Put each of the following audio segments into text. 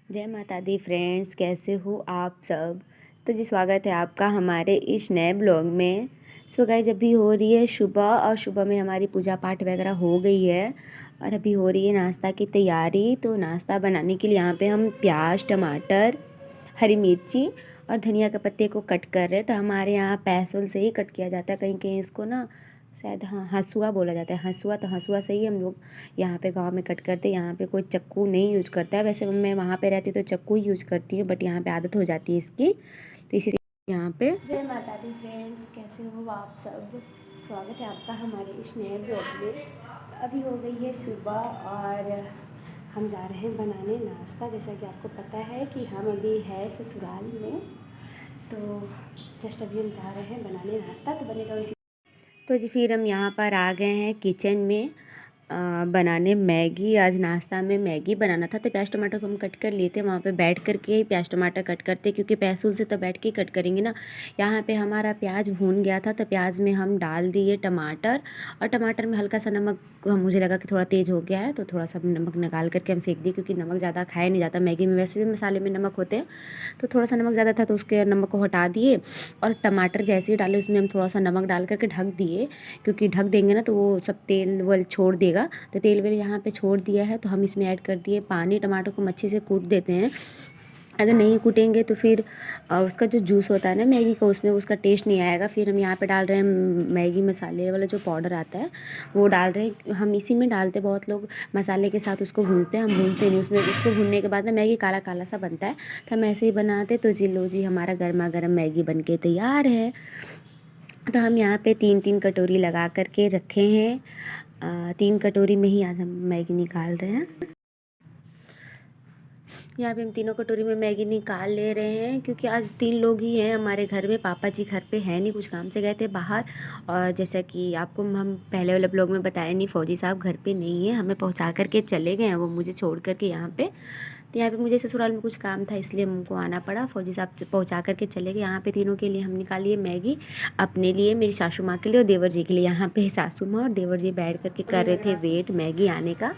जय माता दी फ्रेंड्स, कैसे हो आप सब। तो जी स्वागत है आपका हमारे इस नए ब्लॉग में। सो गाइस, अभी हो रही है सुबह और सुबह में हमारी पूजा पाठ वगैरह हो गई है और अभी हो रही है नाश्ता की तैयारी। तो नाश्ता बनाने के लिए यहाँ पे हम प्याज, टमाटर, हरी मिर्ची और धनिया के पत्ते को कट कर रहे हैं। तो हमारे यहाँ पैसुल से ही कट किया जाता है, कहीं कहीं इसको ना शायद हाँ हंसुआ बोला जाता है। हंसुआ, तो हंसुआ से ही हम लोग यहाँ पे गांव में कट करते हैं। यहाँ पे कोई चाकू नहीं यूज करता है। वैसे मैं वहाँ पे रहती तो चाकू ही यूज करती हूँ, बट यहाँ पे आदत हो जाती है इसकी, तो इसी यहाँ पे। जय माता दी फ्रेंड्स, कैसे हो आप सब। स्वागत है आपका हमारे इस नए ब्लॉग में। तो अभी हो गई है सुबह और हम जा रहे हैं बनाने नाश्ता। जैसा कि आपको पता है कि हम अभी है ससुराल में, तो जस्ट अभी हम जा रहे हैं बनाने नाश्ता। तो बनेगा उसी। तो जी फिर हम यहाँ पर आ गए हैं किचन में बनाने मैगी। आज नाश्ता में मैगी बनाना था, तो प्याज टमाटर को हम कट कर लिए थे। वहाँ पे बैठ कर के प्याज टमाटर कट करते, क्योंकि पैसुल से तो बैठ के कट करेंगे ना। यहाँ पे हमारा प्याज भून गया था, तो प्याज में हम डाल दिए टमाटर, और टमाटर में हल्का सा नमक, मुझे लगा कि थोड़ा तेज़ हो गया है, तो थोड़ा सा नमक निकाल करके हम फेंक दिए, क्योंकि नमक ज़्यादा खाया नहीं जाता मैगी में। वैसे भी मसाले में नमक होते हैं, तो थोड़ा सा नमक ज़्यादा था, तो उसके नमक को हटा दिए। और टमाटर जैसे ही डाले उसमें हम थोड़ा सा नमक डाल करके ढक दिए, क्योंकि ढक देंगे ना तो वो सब तेल वेल छोड़ देगा। तो तेल वेल यहाँ पे छोड़ दिया है, तो हम इसमें ऐड कर दिए पानी। टमाटर को हम अच्छे से कूट देते हैं, अगर नहीं कूटेंगे तो फिर उसका जो जूस होता है ना मैगी का, उसमें उसका टेस्ट नहीं आएगा। फिर हम यहाँ पे डाल रहे हैं मैगी मसाले वाला जो पाउडर आता है, वो डाल रहे हैं। हम इसी में डालते, बहुत लोग मसाले के साथ उसको भूनते हैं, हम भूनते नहीं उसमें। उसको भूनने के बाद ना मैगी काला काला सा बनता है, तो हम ऐसे ही बनाते। तो जी लो जी, हमारा गर्मा गर्म मैगी बन के तैयार है। तो हम यहाँ पे 3-3 कटोरी लगा करके रखे हैं। 3 कटोरी में ही आज हम मैगी निकाल रहे हैं। यहाँ पे हम तीनों कटोरी में मैगी निकाल ले रहे हैं, क्योंकि आज 3 लोग ही हैं हमारे घर में। पापा जी घर पे हैं नहीं, कुछ काम से गए थे बाहर। और जैसा कि आपको हम पहले वाले ब्लॉग में बताया नहीं, फौजी साहब घर पे नहीं है, हमें पहुँचा करके चले गए हैं वो, मुझे छोड़ करके यहाँ पे। तो यहाँ पे मुझे ससुराल में कुछ काम था, इसलिए हमको आना पड़ा। फौजी साहब पहुँचा करके चले गए। यहाँ पे तीनों के लिए हम निकालिए मैगी, अपने लिए, मेरी सासू माँ के लिए और देवर जी के लिए। यहाँ पे सासू माँ और देवर जी बैठ करके कर रहे थे वेट मैगी आने का।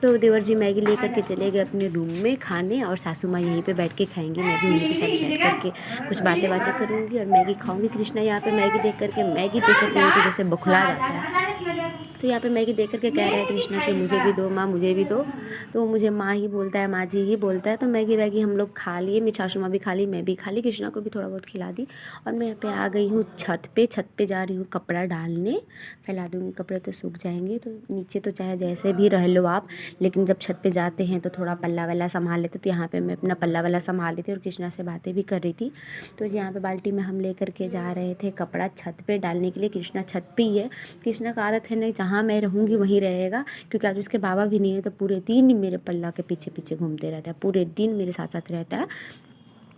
तो देवर जी मैगी लेकर के चले गए अपने रूम में खाने, और सासू माँ यहीं पे बैठ के खाएंगी। मैं भी उन्हीं के साथ बैठ करके कुछ बातें बातें करूँगी और मैगी खाऊंगी। कृष्णा यहाँ पे मैगी देख करके जैसे बौखला जाता है। तो यहाँ पे मैगी देख करके कह रहा है कृष्णा कि मुझे भी दो माँ, मुझे भी दो। तो मुझे माँ ही बोलता है, माँ जी ही बोलता है। तो मैगी वैगी हम लोग खा लिए, मेरी सासू माँ भी खा ली, मैं भी खा ली, कृष्णा को भी थोड़ा बहुत खिला दी। और मैं यहाँ पे आ गई हूँ छत पे। छत पे जा रही हूँ कपड़ा डालने, फैला दूँगी कपड़े तो सूख जाएंगे। तो नीचे तो चाहे जैसे भी रह लो आप, लेकिन जब छत पे जाते हैं तो थोड़ा पल्ला वाला संभाल लेते। तो यहाँ पे मैं अपना पल्ला वाला संभाल रही थी और कृष्णा से बातें भी कर रही थी। तो यहाँ पे बाल्टी में हम लेकर के जा रहे थे कपड़ा छत पे डालने के लिए। कृष्णा छत पे ही है, कृष्णा का आदत है नहीं जहाँ मैं रहूँगी वहीं रहेगा, क्योंकि आज उसके बाबा भी नहीं है। तो पूरे दिन मेरे पल्ला के पीछे पीछे घूमते रहता है, पूरे दिन मेरे साथ साथ रहता है।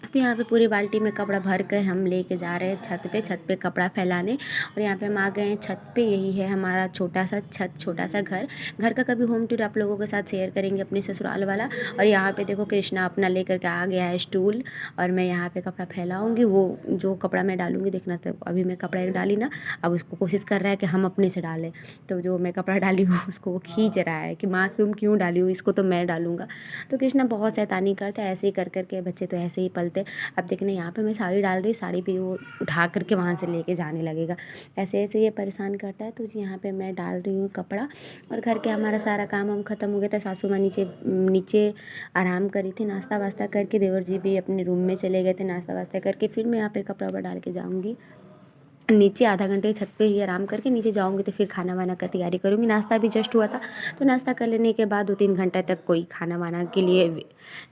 तो यहाँ पे पूरी बाल्टी में कपड़ा भर कर हम लेके जा रहे हैं छत पे कपड़ा फैलाने। और यहाँ पे हम आ गए हैं छत पे। यही है हमारा छोटा सा छत, छोटा सा घर। घर का कभी होम टूर आप लोगों के साथ शेयर करेंगे, अपने ससुराल वाला। और यहाँ पे देखो कृष्णा अपना लेकर के आ गया है स्टूल, और मैं यहाँ पे कपड़ा फैलाऊंगी। वो जो कपड़ा मैं डालूंगी देखना, तो अभी मैं कपड़ा एक डाली ना, अब उसको कोशिश कर रहा है कि हम अपने से डालें। तो जो मैं कपड़ा डाली हूँ उसको वो खींच रहा है कि माँ तुम क्यों डाली हो, इसको तो मैं डालूंगा। तो कृष्णा बहुत शैतानी करता है, ऐसे ही कर करके बच्चे तो ऐसे ही पलते। अब देखना यहाँ पे मैं साड़ी डाल रही हूँ, साड़ी पे वो उठा करके वहाँ से लेके जाने लगेगा, ऐसे ऐसे ये परेशान करता है। तो यहाँ पे मैं डाल रही हूँ कपड़ा, और घर के हमारा सारा काम हम ख़त्म हो गया था। सासू माँ नीचे नीचे आराम करी थी नाश्ता वास्ता करके, देवर जी भी अपने रूम में चले गए थे नाश्ता वास्ता करके। फिर मैं यहाँ पे कपड़ा वपड़ा डाल के जाऊँगी नीचे, आधा घंटे छत पे ही आराम करके नीचे जाऊँगी। तो फिर खाना वाना का तैयारी करूँगी। नाश्ता भी जस्ट हुआ था, तो नाश्ता कर लेने के बाद 2-3 घंटा तक कोई खाना वाना के लिए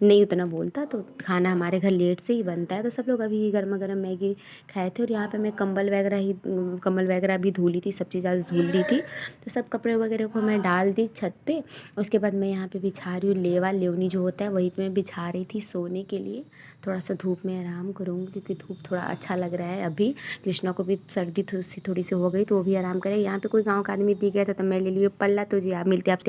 नहीं उतना बोलता। तो खाना हमारे घर लेट से ही बनता है। तो सब लोग अभी गर्मा गर्म मैगी खाए थे। और यहाँ पे मैं कम्बल वगैरह भी धुली थी, सब चीज़ आज धुल दी थी। तो सब कपड़े वगैरह को मैं डाल दी छत पे। उसके बाद मैं यहाँ पे बिछा रही हूँ लेवनी जो होता है, वहीं पे मैं बिछा रही थी सोने के लिए। थोड़ा सा धूप में आराम करूँगी, क्योंकि धूप थोड़ा अच्छा लग रहा है अभी। कृष्णा को भी सर्दी थोड़ी सी हो गई, तो वो भी आराम करे। यहाँ पे कोई गाँव का आदमी दिख गया था, तो मैं ले लियो पल्ला। तो जी आप मिलते हैं आपसे।